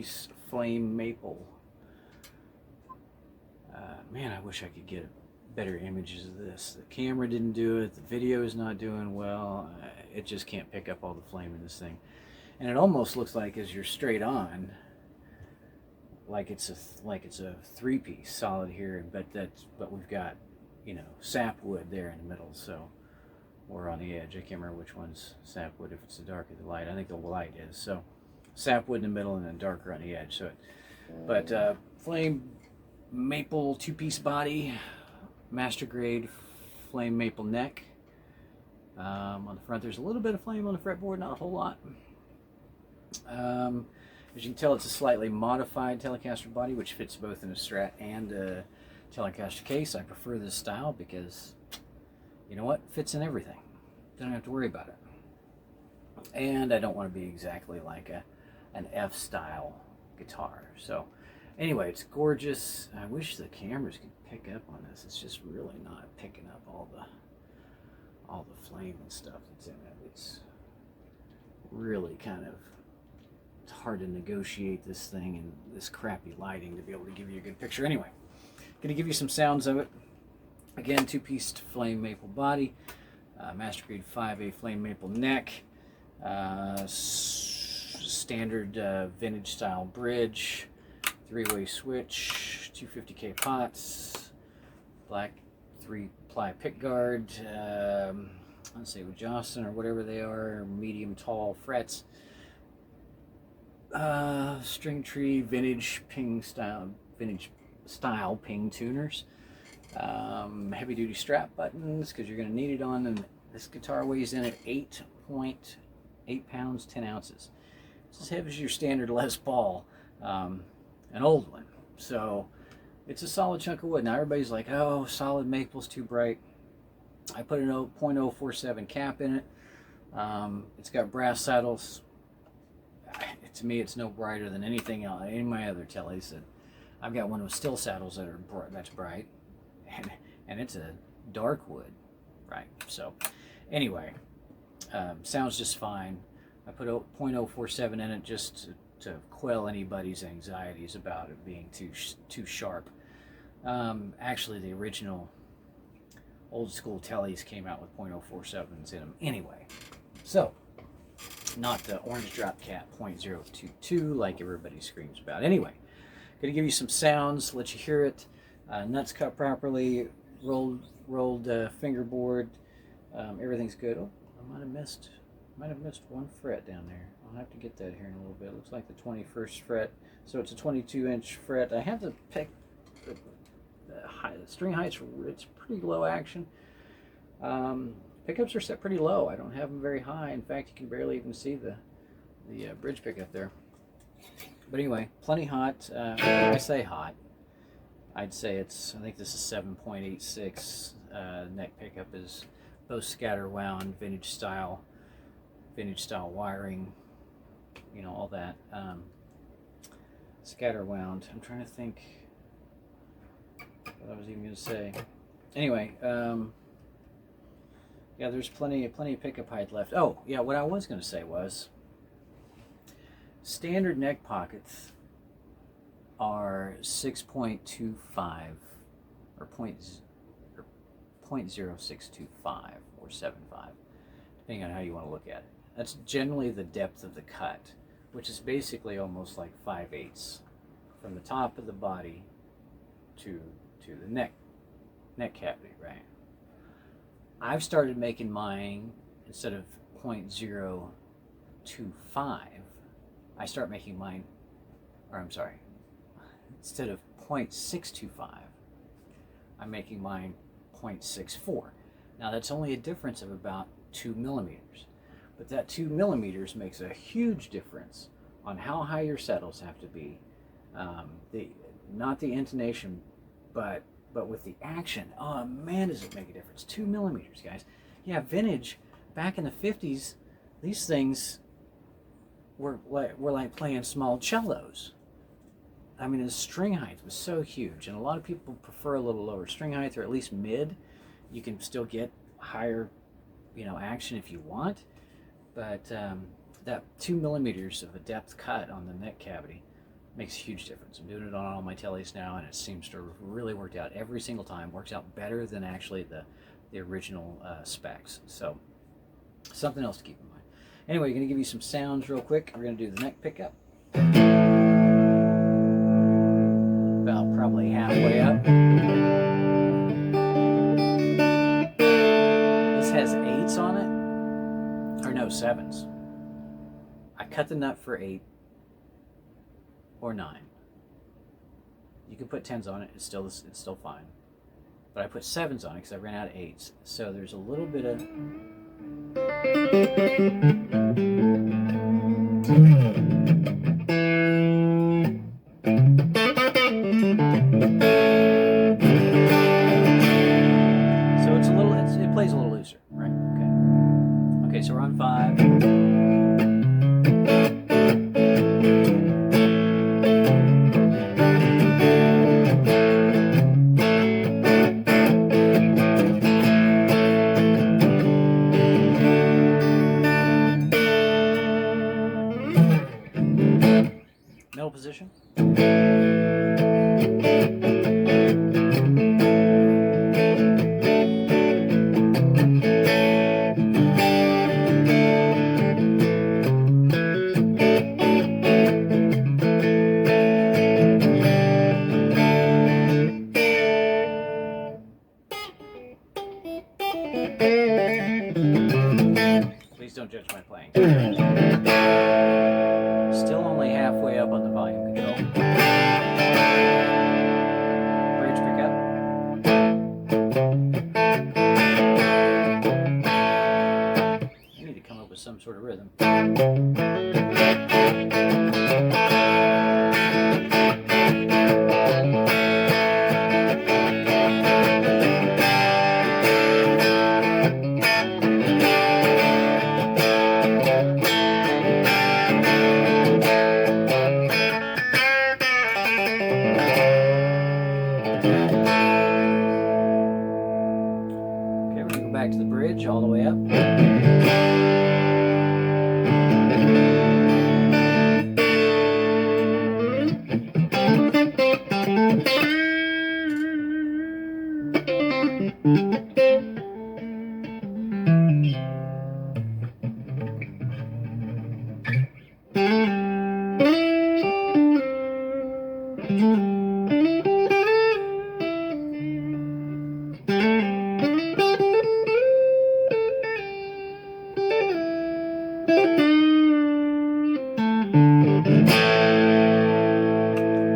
two-piece flame maple. Man, I wish I could get better images of this. The camera didn't do it. The video is not doing well. It just can't pick up all the flame in this thing. And it almost looks like, as you're straight on, like it's a three-piece solid here, but we've got, you know, sapwood there in the middle, so, or on the edge. I can't remember which one's sapwood, if it's the dark or the light. I think the light is. So sapwood in the middle and then darker on the edge. So, but flame maple two-piece body, master grade flame maple neck. On the front there's a little bit of flame on the fretboard, not a whole lot. As you can tell, it's a slightly modified Telecaster body, which fits both in a Strat and a Telecaster case. I prefer this style because, you know what, it fits in everything. Don't have to worry about it. And I don't want to be exactly like an F-style guitar. So anyway, it's gorgeous. I wish the cameras could pick up on this. It's just really not picking up all the flame and stuff that's in it. It's really kind of, it's hard to negotiate this thing in this crappy lighting to be able to give you a good picture. Anyway, gonna give you some sounds of it. Again, two-piece flame maple body, master grade 5A flame maple neck, standard vintage style bridge, three-way switch, 250K pots, black 3-ply pickguard, let's say with Jocelyn or whatever they are, medium tall frets, string tree vintage style ping tuners, heavy duty strap buttons because you're going to need it on, and this guitar weighs in at 8.8 pounds 10 ounces. It's as heavy as your standard Les Paul, an old one. So it's a solid chunk of wood. Now everybody's like, oh, solid maple's too bright. I put a 0.047 cap in it. It's got brass saddles. To me, it's no brighter than anything else, any of my other Teles. I've got one with steel saddles that's bright, and it's a dark wood, right? So anyway, sounds just fine. I put a 0.047 in it just to quell anybody's anxieties about it being too sharp. Actually, the original old school Teles came out with 0.047s in them anyway. So, not the orange drop cap 0.022 like everybody screams about. Anyway, gonna give you some sounds, let you hear it. Nuts cut properly, rolled fingerboard. Everything's good. Oh, I might have missed one fret down there. I'll have to get that here in a little bit. It looks like the 21st fret, so it's a 22-inch fret. I have to pick the string heights. It's pretty low action. Pickups are set pretty low. I don't have them very high. In fact, you can barely even see the bridge pickup there. But anyway, plenty hot. When I say hot, I'd say it's, I think this is 7.86. Neck pickup is both scatter wound, vintage style wiring, you know, all that. Scatter wound. I'm trying to think what I was even going to say. Anyway, yeah, there's plenty of pickup height left. Oh, yeah, what I was going to say was standard neck pockets are 6.25 or 0.0625 or 75, depending on how you want to look at it. That's generally the depth of the cut, which is basically almost like 5/8 from the top of the body to the neck cavity, right? I've started making mine, instead of 0.025, I start making mine, or I'm sorry, instead of 0.625, I'm making mine 0.64. Now that's only a difference of about 2 millimeters. But that 2 millimeters makes a huge difference on how high your saddles have to be. Not the intonation, but with the action. Oh man, does it make a difference. 2 millimeters, guys. Yeah, vintage, back in the 50s, these things were like playing small cellos. I mean, the string height was so huge, and a lot of people prefer a little lower string height, or at least mid. You can still get higher, you know, action if you want. But that 2 millimeters of a depth cut on the neck cavity Makes a huge difference. I'm doing it on all my teles now, and it seems to have really worked out every single time. Works out better than actually the original specs. So something else to keep in mind. Anyway, going to give you some sounds real quick. We're going to do the neck pickup. About probably halfway up. This has 8s on it, or no, 7s. I cut the nut for 8 or 9. You can put 10s on it, it's still fine. But I put 7s on it because I ran out of 8s. So there's a little bit of so it's a little, it plays a little looser, right? Okay. Okay, so we're on 5. Position. Please don't judge my playing. Still only halfway up on the volume control. Bridge pickup. I need to come up with some sort of rhythm. Back to the bridge all the way up.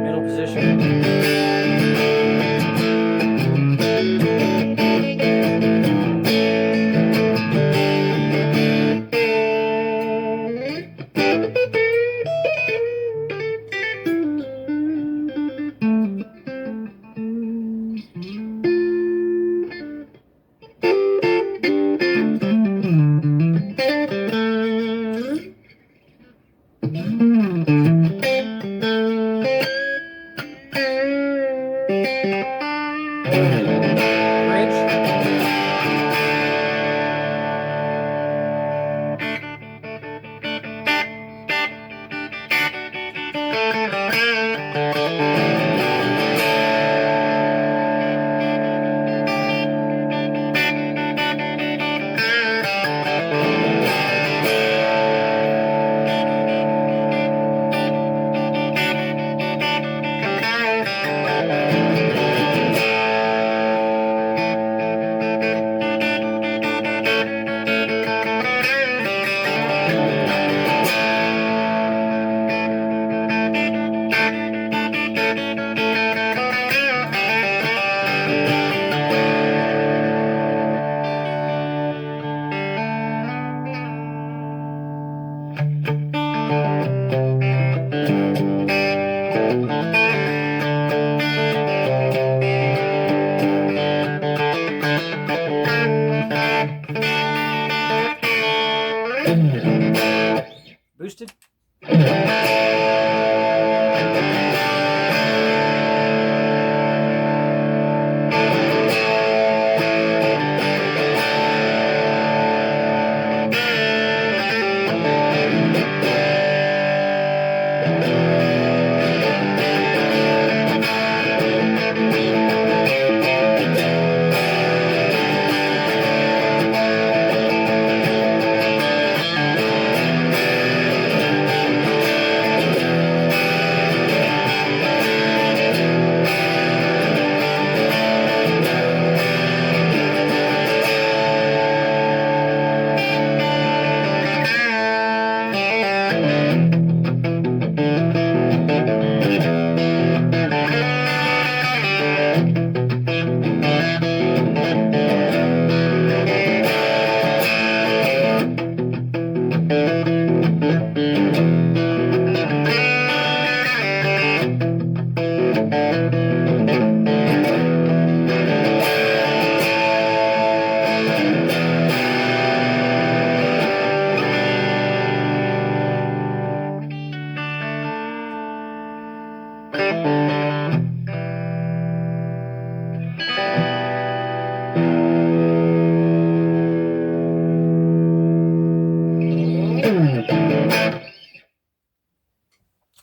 Middle position.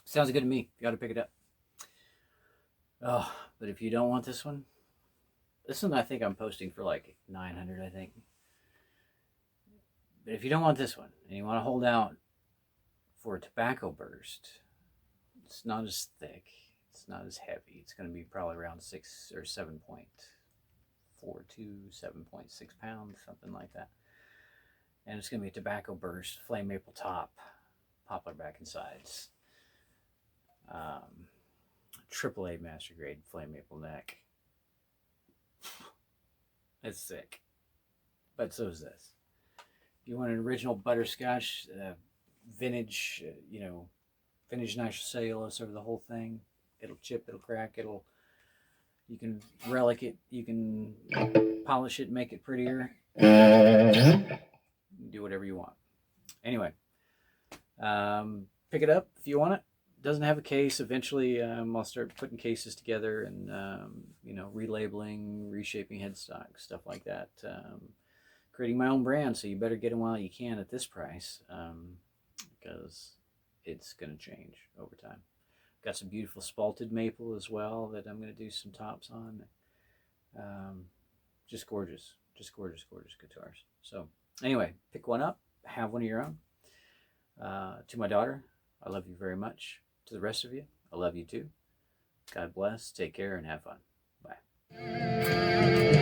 Sounds good to me. You got to pick it up. Oh, but if you don't want this one I think I'm posting for like 900, I think. But if you don't want this one and you want to hold out for a tobacco burst, it's not as thick, it's not as heavy. It's going to be probably around 6 or 7.42, 7.6 pounds, something like that. And it's going to be a tobacco burst, flame maple top, poplar back and sides. AAA master grade flame maple neck. It's sick, but so is this. You want an original butterscotch, vintage, vintage nitrocellulose over the whole thing. It'll chip, it'll crack, you can relic it, you can polish it, make it prettier. You can do whatever you want. Anyway, pick it up if you want it. Doesn't have a case. Eventually I'll start putting cases together and relabeling, reshaping headstock, stuff like that, creating my own brand. So you better get them while you can at this price, because it's going to change over time. Got some beautiful spalted maple as well that I'm going to do some tops on. Just gorgeous guitars. So anyway, pick one up, have one of your own. To my daughter, I love you very much. To the rest of you, I love you too. God bless, take care, and have fun. Bye.